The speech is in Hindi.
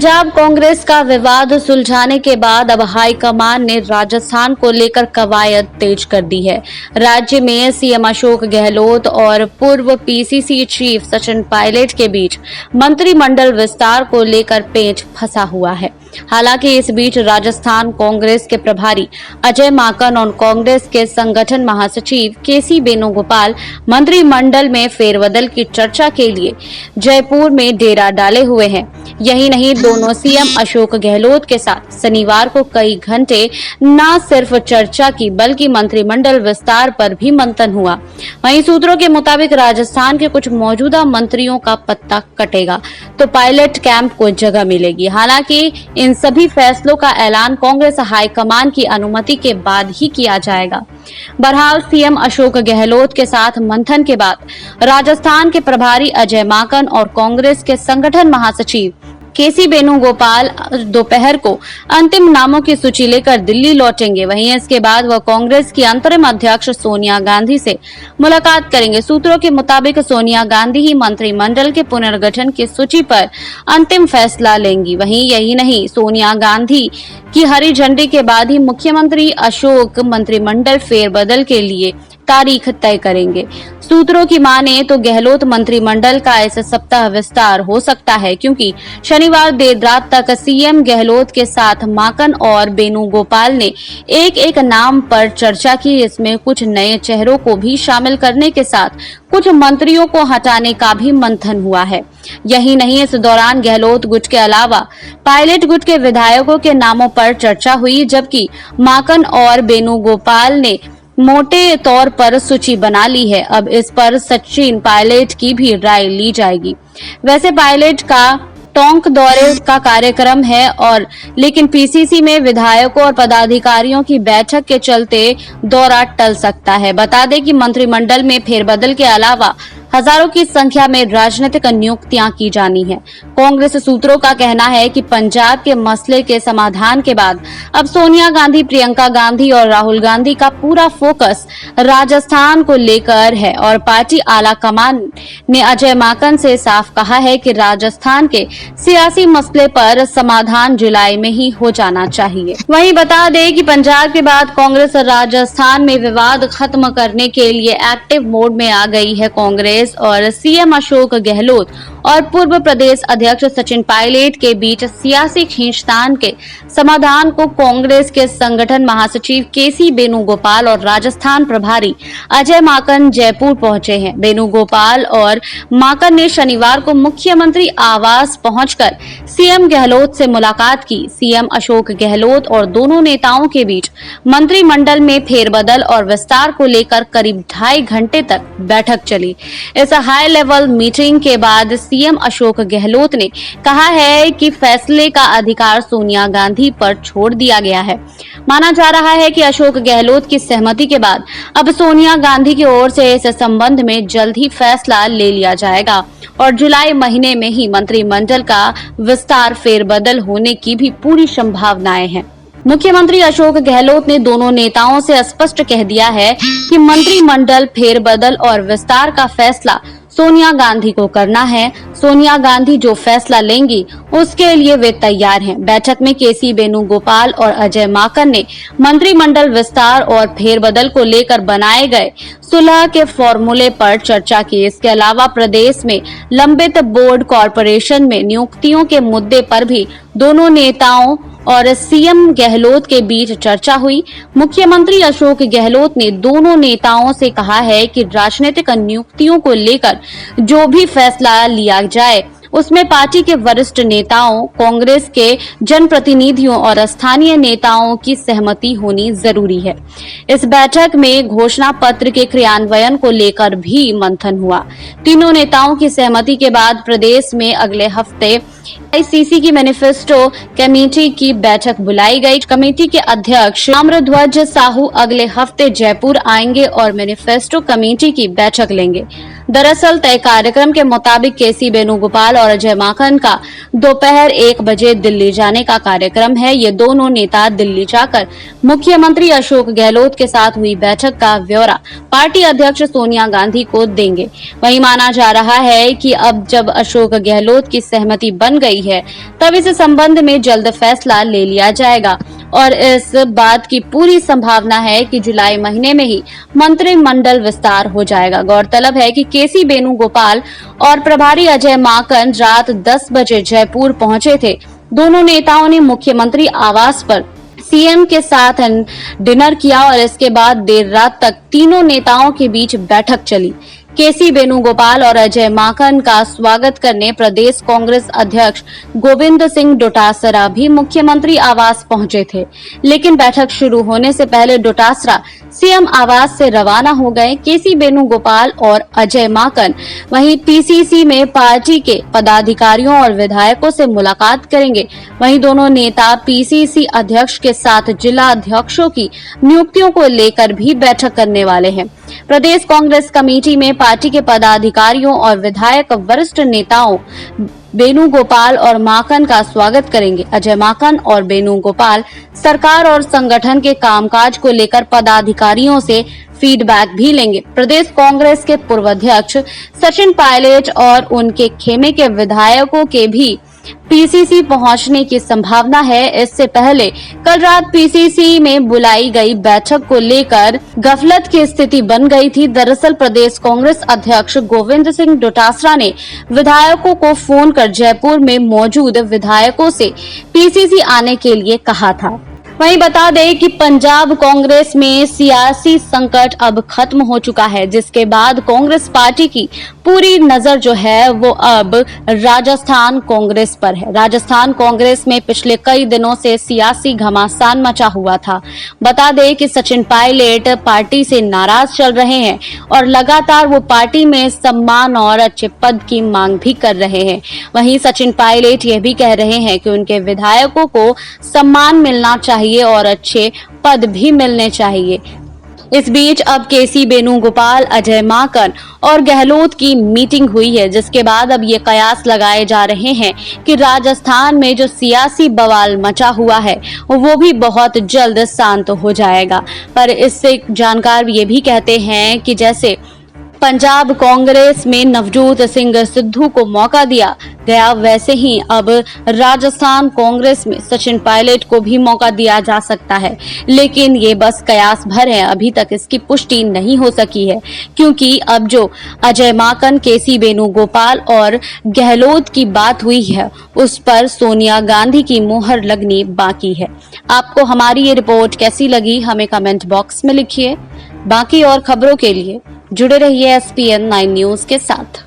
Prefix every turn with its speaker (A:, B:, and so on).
A: पंजाब कांग्रेस का विवाद सुलझाने के बाद अब हाईकमान ने राजस्थान को लेकर कवायद तेज कर दी है। राज्य में सीएम अशोक गहलोत और पूर्व पीसीसी चीफ सचिन पायलट के बीच मंत्रिमंडल विस्तार को लेकर पेच फंसा हुआ है। हालांकि इस बीच राजस्थान कांग्रेस के प्रभारी अजय माकन और कांग्रेस के संगठन महासचिव केसी वेणुगोपाल मंत्रिमंडल में फेरबदल की चर्चा के लिए जयपुर में डेरा डाले हुए हैं। यही नहीं, दोनों सीएम अशोक गहलोत के साथ शनिवार को कई घंटे न सिर्फ चर्चा की बल्कि मंत्रिमंडल विस्तार पर भी मंथन हुआ। वहीं सूत्रों के मुताबिक राजस्थान के कुछ मौजूदा मंत्रियों का पत्ता कटेगा तो पायलट कैंप को जगह मिलेगी। हालांकि इन सभी फैसलों का ऐलान कांग्रेस हाईकमान की अनुमति के बाद ही किया जाएगा। बहरहाल सीएम अशोक गहलोत के साथ मंथन के बाद राजस्थान के प्रभारी अजय माकन और कांग्रेस के संगठन महासचिव केसी वेणुगोपाल दोपहर को अंतिम नामों की सूची लेकर दिल्ली लौटेंगे। वहीं इसके बाद वह कांग्रेस की अंतरिम अध्यक्ष सोनिया गांधी से मुलाकात करेंगे। सूत्रों के मुताबिक सोनिया गांधी ही मंत्रिमंडल के पुनर्गठन की सूची पर अंतिम फैसला लेंगी। वहीं यही नहीं, सोनिया गांधी की हरी झंडी के बाद ही मुख्यमंत्री अशोक मंत्रिमंडल फेरबदल के लिए तारीख तय करेंगे। सूत्रों की माने तो गहलोत मंत्रिमंडल का इस सप्ताह विस्तार हो सकता है, क्योंकि शनिवार देर रात तक सीएम गहलोत के साथ माकन और वेणुगोपाल ने एक एक नाम पर चर्चा की। इसमें कुछ नए चेहरों को भी शामिल करने के साथ कुछ मंत्रियों को हटाने का भी मंथन हुआ है। यही नहीं, इस दौरान गहलोत गुट के अलावा पायलट गुट के विधायकों के नामों पर चर्चा हुई, जबकि माकन और वेणुगोपाल ने मोटे तौर पर सूची बना ली है। अब इस पर सचिन पायलट की भी राय ली जाएगी। वैसे पायलट का टोंक दौरे का कार्यक्रम है लेकिन पीसीसी में विधायकों और पदाधिकारियों की बैठक के चलते दौरा टल सकता है। बता दें कि मंत्रिमंडल में फेरबदल के अलावा हजारों की संख्या में राजनीतिक नियुक्तियां की जानी है। कांग्रेस सूत्रों का कहना है कि पंजाब के मसले के समाधान के बाद अब सोनिया गांधी, प्रियंका गांधी और राहुल गांधी का पूरा फोकस राजस्थान को लेकर है और पार्टी आला कमान ने अजय माकन से साफ कहा है कि राजस्थान के सियासी मसले पर समाधान जुलाई में ही हो जाना चाहिए। वहीं बता दें कि पंजाब के बाद कांग्रेस राजस्थान में विवाद खत्म करने के लिए एक्टिव मोड में आ गई है। कांग्रेस और सीएम अशोक गहलोत और पूर्व प्रदेश अध्यक्ष सचिन पायलट के बीच सियासी खींचतान के समाधान को कांग्रेस के संगठन महासचिव केसी वेणुगोपाल और राजस्थान प्रभारी अजय माकन जयपुर पहुंचे हैं। वेणुगोपाल और माकन ने शनिवार को मुख्यमंत्री आवास पहुंचकर सीएम गहलोत से मुलाकात की। सीएम अशोक गहलोत और दोनों नेताओं के बीच मंत्रिमंडल में फेरबदल और विस्तार को लेकर करीब 2.5 घंटे तक बैठक चली। इस हाई लेवल मीटिंग के बाद सीएम अशोक गहलोत ने कहा है कि फैसले का अधिकार सोनिया गांधी पर छोड़ दिया गया है। माना जा रहा है कि अशोक गहलोत की सहमति के बाद अब सोनिया गांधी की ओर से इस संबंध में जल्द ही फैसला ले लिया जाएगा और जुलाई महीने में ही मंत्रिमंडल का विस्तार फेरबदल होने की भी पूरी संभावनाएं हैं। मुख्यमंत्री अशोक गहलोत ने दोनों नेताओं से स्पष्ट कह दिया है कि मंत्रिमंडल फेरबदल और विस्तार का फैसला सोनिया गांधी को करना है। सोनिया गांधी जो फैसला लेंगी उसके लिए वे तैयार हैं। बैठक में केसी वेणुगोपाल और अजय माकन ने मंत्रिमंडल विस्तार और फेरबदल को लेकर बनाए गए सुलह के फॉर्मूले पर चर्चा की। इसके अलावा प्रदेश में लंबित बोर्ड कॉरपोरेशन में नियुक्तियों के मुद्दे पर भी दोनों नेताओं और सीएम गहलोत के बीच चर्चा हुई। मुख्यमंत्री अशोक गहलोत ने दोनों नेताओं से कहा है कि राजनीतिक नियुक्तियों को लेकर जो भी फैसला लिया जाए उसमें पार्टी के वरिष्ठ नेताओं, कांग्रेस के जनप्रतिनिधियों और स्थानीय नेताओं की सहमति होनी जरूरी है। इस बैठक में घोषणा पत्र के क्रियान्वयन को लेकर भी मंथन हुआ। तीनों नेताओं की सहमति के बाद प्रदेश में अगले हफ्ते आईसीसी की मैनिफेस्टो कमेटी की बैठक बुलाई गई। कमेटी के अध्यक्ष ताम्रध्वज साहू अगले हफ्ते जयपुर आएंगे और मैनिफेस्टो कमेटी की बैठक लेंगे। दरअसल तय कार्यक्रम के मुताबिक केसी वेणुगोपाल और अजय माकन का दोपहर 1 बजे दिल्ली जाने का कार्यक्रम है। ये दोनों नेता दिल्ली जाकर मुख्यमंत्री अशोक गहलोत के साथ हुई बैठक का ब्यौरा पार्टी अध्यक्ष सोनिया गांधी को देंगे। वहीं माना जा रहा है कि अब जब अशोक गहलोत की सहमति बन बन गई है, तब इस संबंध में जल्द फैसला ले लिया जाएगा और इस बात की पूरी संभावना है कि जुलाई महीने में ही मंत्रिमंडल विस्तार हो जाएगा। गौरतलब है कि केसी वेणुगोपाल और प्रभारी अजय माकन रात 10 बजे जयपुर पहुंचे थे। दोनों नेताओं ने मुख्यमंत्री आवास पर सीएम के साथ डिनर किया और इसके बाद देर रात तक तीनों नेताओं के बीच बैठक चली। केसी वेणुगोपाल और अजय माकन का स्वागत करने प्रदेश कांग्रेस अध्यक्ष गोविंद सिंह डोटासरा भी मुख्यमंत्री आवास पहुंचे थे, लेकिन बैठक शुरू होने से पहले डोटासरा सीएम आवास से रवाना हो गए। केसी वेणुगोपाल और अजय माकन वहीं पीसीसी में पार्टी के पदाधिकारियों और विधायकों से मुलाकात करेंगे। वहीं दोनों नेता पीसीसी अध्यक्ष के साथ जिला अध्यक्षों की नियुक्तियों को लेकर भी बैठक करने वाले हैं। प्रदेश कांग्रेस कमेटी में पार्टी के पदाधिकारियों और विधायक वरिष्ठ नेताओं वेणुगोपाल और माकन का स्वागत करेंगे। अजय माकन और वेणुगोपाल सरकार और संगठन के कामकाज को लेकर पदाधिकारियों से फीडबैक भी लेंगे। प्रदेश कांग्रेस के पूर्व अध्यक्ष सचिन पायलट और उनके खेमे के विधायकों के भी पीसीसी पहुंचने की संभावना है। इससे पहले कल रात पीसीसी में बुलाई गई बैठक को लेकर गफलत की स्थिति बन गई थी। दरअसल प्रदेश कांग्रेस अध्यक्ष गोविंद सिंह डोटासरा ने विधायकों को फोन कर जयपुर में मौजूद विधायकों से पीसीसी आने के लिए कहा था। वहीं बता दें कि पंजाब कांग्रेस में सियासी संकट अब खत्म हो चुका है, जिसके बाद कांग्रेस पार्टी की पूरी नजर जो है वो अब राजस्थान कांग्रेस पर है। राजस्थान कांग्रेस में पिछले कई दिनों से सियासी घमासान मचा हुआ था। बता दें कि सचिन पायलट पार्टी से नाराज चल रहे हैं और लगातार वो पार्टी में सम्मान और अच्छे पद की मांग भी कर रहे हैं। वहीं सचिन पायलट ये भी कह रहे हैं कि उनके विधायकों को सम्मान मिलना चाहिए और अच्छे पद भी मिलने चाहिए। इस बीच अब केसी वेणुगोपाल, अजय माकन और गहलोत की मीटिंग हुई है, जिसके बाद अब ये कयास लगाए जा रहे हैं कि राजस्थान में जो सियासी बवाल मचा हुआ है वो भी बहुत जल्द शांत हो जाएगा। पर इससे जानकार ये भी कहते हैं कि जैसे पंजाब कांग्रेस में नवजोत सिंह सिद्धू को मौका दिया गया, वैसे ही अब राजस्थान कांग्रेस में सचिन पायलट को भी मौका दिया जा सकता है। लेकिन ये बस कयास भर है, अभी तक इसकी पुष्टि नहीं हो सकी है, क्योंकि अब जो अजय माकन, केसी वेणुगोपाल और गहलोत की बात हुई है उस पर सोनिया गांधी की मुहर लगनी बाकी है। आपको हमारी ये रिपोर्ट कैसी लगी हमें कमेंट बॉक्स में लिखिए। बाकी और खबरों के लिए जुड़े रहिए SPN 9 न्यूज के साथ।